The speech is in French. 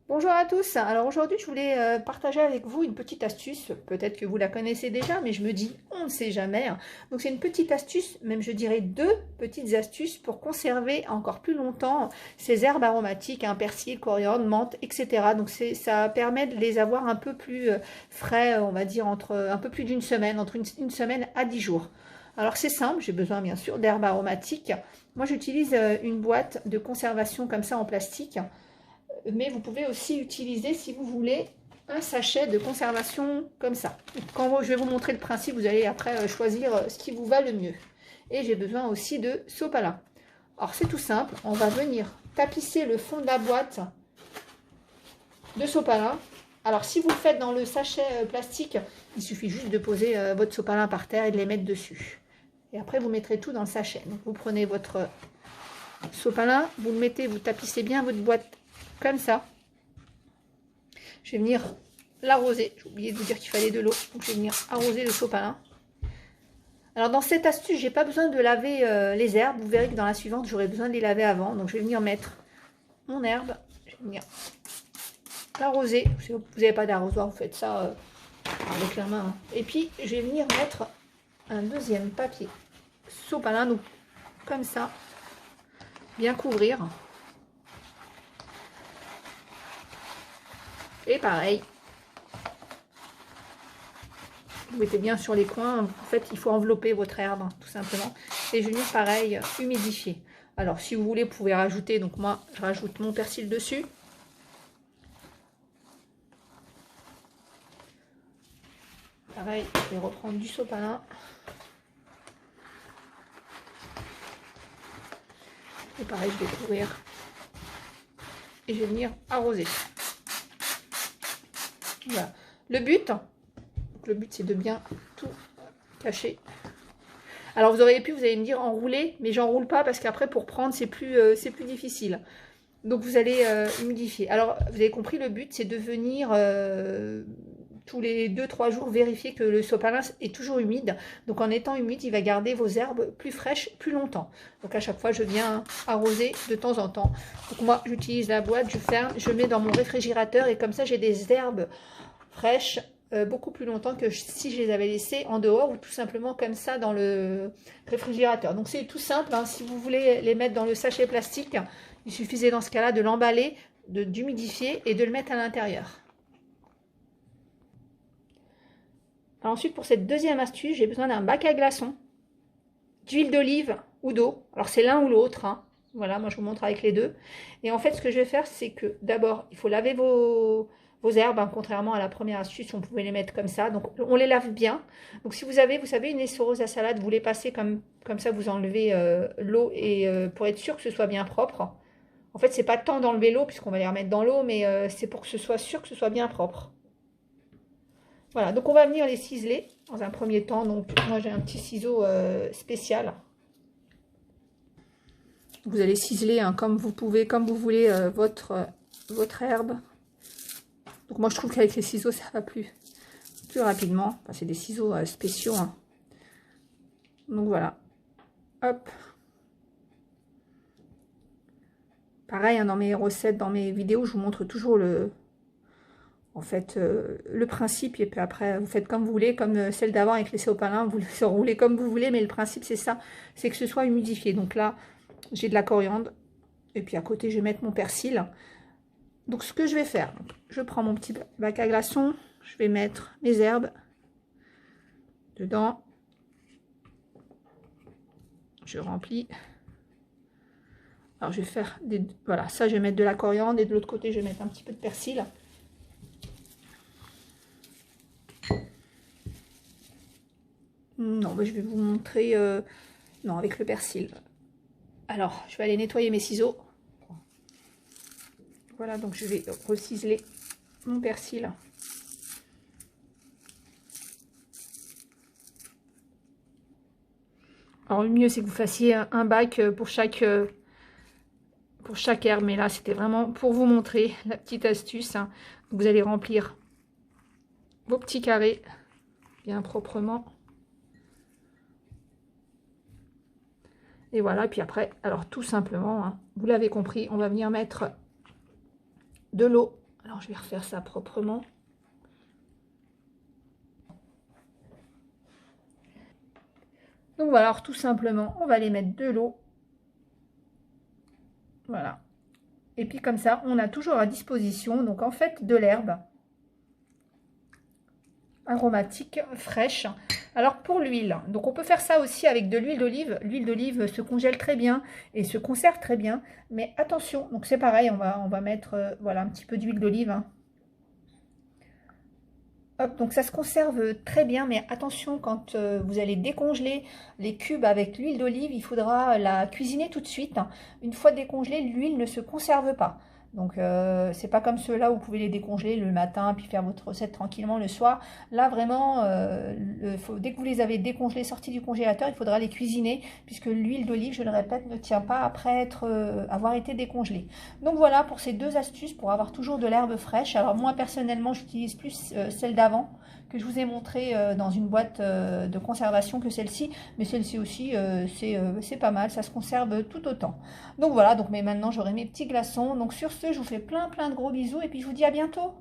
Bonjour à tous. Alors aujourd'hui, je voulais partager avec vous une petite astuce. Peut-être que vous la connaissez déjà, mais je me dis, on ne sait jamais. Donc c'est une petite astuce, même je dirais deux petites astuces pour conserver encore plus longtemps ces herbes aromatiques, persil, coriandre, menthe, etc. Donc ça permet de les avoir un peu plus frais, on va dire entre un peu plus d'une semaine, entre une semaine à 10 jours. Alors c'est simple, j'ai besoin bien sûr d'herbes aromatiques. Moi j'utilise une boîte de conservation comme ça en plastique, mais vous pouvez aussi utiliser, si vous voulez, un sachet de conservation comme ça. Quand je vais vous montrer le principe, vous allez après choisir ce qui vous va le mieux. Et j'ai besoin aussi de sopalin. Alors c'est tout simple, on va venir tapisser le fond de la boîte de sopalin. Alors si vous le faites dans le sachet plastique, il suffit juste de poser votre sopalin par terre et de les mettre dessus. Et après vous mettrez tout dans le sachet. Donc vous prenez votre sopalin, vous le mettez, vous tapissez bien votre boîte comme ça. Je vais venir l'arroser. J'ai oublié de vous dire qu'il fallait de l'eau. Donc je vais venir arroser le sopalin. Alors dans cette astuce, j'ai pas besoin de laver les herbes. Vous verrez que dans la suivante, j'aurai besoin de les laver avant. Donc je vais venir mettre mon herbe. Je vais venir l'arroser. Si vous n'avez pas d'arrosoir, vous faites ça avec la main. Et puis je vais venir mettre un deuxième papier sopalin. Donc comme ça, bien couvrir. Et pareil, vous mettez bien sur les coins. En fait, il faut envelopper votre herbe, tout simplement. Et je vais venir, pareil, humidifier. Alors, si vous voulez, vous pouvez rajouter. Donc, moi, je rajoute mon persil dessus. Pareil, je vais reprendre du sopalin. Et pareil, je vais couvrir. Et je vais venir arroser. Voilà. Le but, c'est de bien tout cacher. Alors vous auriez pu, vous allez me dire enrouler, mais j'enroule pas parce qu'après pour prendre c'est plus difficile. Donc vous allez humidifier. Alors vous avez compris, le but c'est de venir tous les 2-3 jours vérifier que le sopalin est toujours humide. Donc en étant humide, il va garder vos herbes plus fraîches plus longtemps. Donc à chaque fois je viens arroser de temps en temps. Donc moi j'utilise la boîte, je ferme, je mets dans mon réfrigérateur et comme ça j'ai des herbes fraîches beaucoup plus longtemps que si je les avais laissées en dehors ou tout simplement comme ça dans le réfrigérateur. Donc c'est tout simple, hein. Si vous voulez les mettre dans le sachet plastique, il suffisait dans ce cas-là de l'emballer, d'humidifier et de le mettre à l'intérieur. Ensuite, pour cette deuxième astuce, j'ai besoin d'un bac à glaçons, d'huile d'olive ou d'eau. Alors c'est l'un ou l'autre, hein. Voilà, moi je vous montre avec les deux. Et en fait, ce que je vais faire, c'est que d'abord, il faut laver vos herbes, hein, contrairement à la première astuce, on pouvait les mettre comme ça. Donc on les lave bien. Donc si vous avez, vous savez, une essoreuse à salade, vous les passez comme ça, vous enlevez l'eau et pour être sûr que ce soit bien propre. En fait, c'est pas tant d'enlever l'eau, puisqu'on va les remettre dans l'eau, mais c'est pour que ce soit sûr que ce soit bien propre. Voilà, donc on va venir les ciseler dans un premier temps. Donc moi j'ai un petit ciseau spécial. Vous allez ciseler hein, comme vous pouvez, comme vous voulez votre herbe. Donc moi je trouve qu'avec les ciseaux ça va plus rapidement. Enfin, c'est des ciseaux spéciaux. Hein. Donc voilà. Hop. Pareil, hein, dans mes recettes, dans mes vidéos, je vous montre toujours le principe. Et puis après, vous faites comme vous voulez, comme celle d'avant avec les sopalins, vous les enroulez comme vous voulez. Mais le principe c'est ça, c'est que ce soit humidifié. Donc là, j'ai de la coriandre. Et puis à côté, je vais mettre mon persil. Donc ce que je vais faire, je prends mon petit bac à glaçons, je vais mettre mes herbes dedans, je remplis. Alors je vais faire des, voilà, ça je vais mettre de la coriandre et de l'autre côté je vais mettre un petit peu de persil. Non, je vais vous montrer, non avec le persil. Alors je vais aller nettoyer mes ciseaux. Voilà, donc je vais reciseler mon persil. Alors le mieux c'est que vous fassiez un bac pour chaque herbe, mais là c'était vraiment pour vous montrer la petite astuce. Hein. Vous allez remplir vos petits carrés bien proprement. Et voilà, puis après, alors tout simplement, hein, vous l'avez compris, on va venir mettre de l'eau Alors, je vais refaire ça proprement. Donc voilà, alors tout simplement, on va les mettre de l'eau. Voilà. Et puis comme ça, on a toujours à disposition, donc en fait, de l'herbe aromatique, fraîche. Alors pour l'huile, donc on peut faire ça aussi avec de l'huile d'olive. L'huile d'olive se congèle très bien et se conserve très bien. Mais attention, donc c'est pareil, on va mettre voilà, un petit peu d'huile d'olive. Hein. Hop, donc ça se conserve très bien, mais attention, quand vous allez décongeler les cubes avec l'huile d'olive, il faudra la cuisiner tout de suite. Une fois décongelée, l'huile ne se conserve pas. Donc c'est pas comme ceux-là où vous pouvez les décongeler le matin puis faire votre recette tranquillement le soir. Là vraiment, dès que vous les avez décongelés, sortis du congélateur, il faudra les cuisiner puisque l'huile d'olive, je le répète, ne tient pas après avoir été décongelée. Donc voilà pour ces deux astuces pour avoir toujours de l'herbe fraîche. Alors moi personnellement, j'utilise plus celle d'avant que je vous ai montré dans une boîte de conservation que celle-ci, mais celle-ci aussi c'est pas mal, ça se conserve tout autant. Donc voilà, donc mais maintenant j'aurai mes petits glaçons. Donc sur ce, je vous fais plein de gros bisous et puis je vous dis à bientôt.